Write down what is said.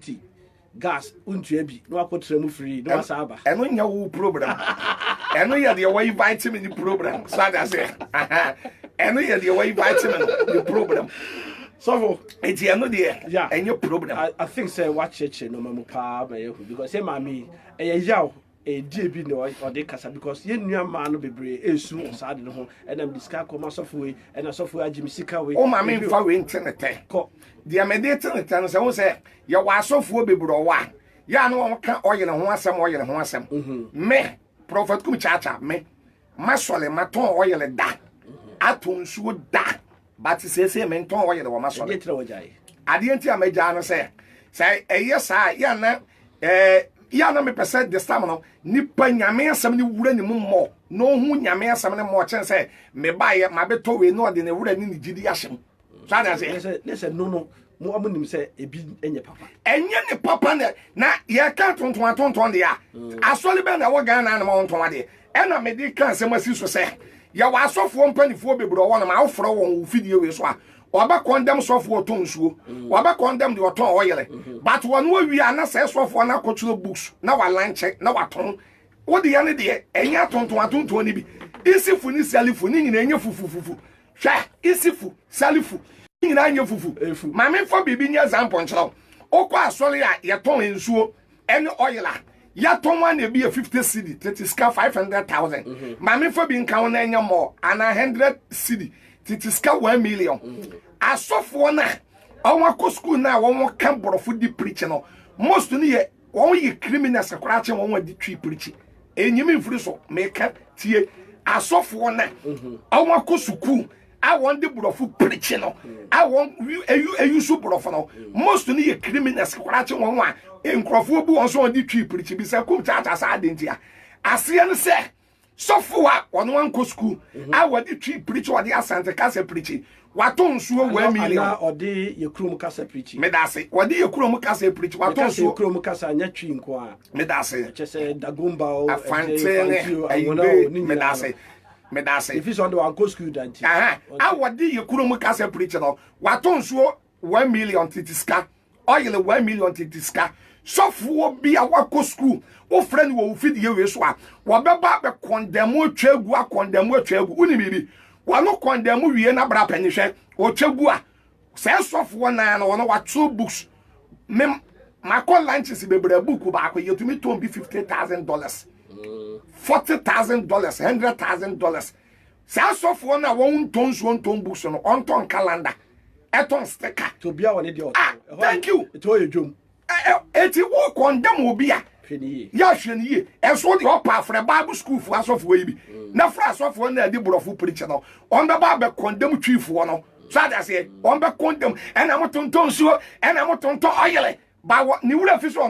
electricity gas untuabi no akotre mu free no asaba eno nya wo program eno ye de way vitamin program so that say eno ye de way vitamin the program so it's eno de enyo program I think say watch cheche no mamu pa ma yehu because say mami yaw die bi no or dey kasa because ye nua ma no bebre esu osade no ho enam disca koma software ena software agimi sika we o ma me fa we internet ko dia me dey internet no say wo say ya wa software bebre wa ya no won ka oyere ho asem me prophet kum chacha me masole maton oyere da aton suo da but say me ton oyere wo masole ye tire wo jai ade enti amaja no say eye sa ya na ya na me pese this time no nipa nyame asem ni wura ni mo no hu nyame asem ni mo chen say me baye ma beto we no de ne wura ni gidi ahyem so that say listen no mo amunim say ebi enye papa enye ne papa na ye ka tonton de ya asole be na wo gan na mo nton ade e na me di kan asem asi so say ya wa asofo mpanifo bebro wo na ma ofro wo fidie we so a oba condemn sofo to nsuo oba condemn de oton oyele but won wo wi ana say sofo na kotulo books na wa lunch na wa ton wo de ya ne de enya tonton ni bi isifu ni salifu ni nyina enye fufufufu hwa isifu salifu nyina anya fufu ma me fo bibi nya example nchero okwa asole ya yeton nsuo ene oyela ya ton one na bi 50 cedi 30 ska 500,000 ma me fo bi nka wona enya mo ana 100 cedi 30 ska 1 million asofo na awon ko school na won kan borofo di preach no most ni ye won ye criminals akora che won di tree preach enyimi mfuri so me ka tie asofo na awon ko school awon di borofo preach no awon eyu so borofo no most ni ye criminals akora che won wa enkrofo bu won so di tree preach bi se kum cha sa adentia ase ne se sofo a won ko school awon tree preach won di asante kase preach waton suo 1 million na odi ye krum kasa preach me da se odi ye krum kasa preach waton suo krum kasa anya twi nko a me da se chese dagumba o afantene me da se if is on the one school that awodi ye krum kasa preach no waton suo 1 million titiska oil 1 million titiska sofo bi a wako school wo friend wo fidie we so a wo beba be condemn atwagu uni bibi wano condemn wie na bra panihwe o twegu a say sofo na na wono watso books mem mako lunches bebra book ba ko yetumi ton bi $50,000 $40,000 $100,000 say sofo na won ton books no on ton calendar eton sticker to bia woni de thank you it o yedwom eti wo condemn obi a ya hweniye eso de opa fra bible school fu asofo yi bi na fra asofo na de borofo preach no on be ba be condemn twifo no so that say on be condemn ena motonton suo ena motonton oyele ba ni wura fi so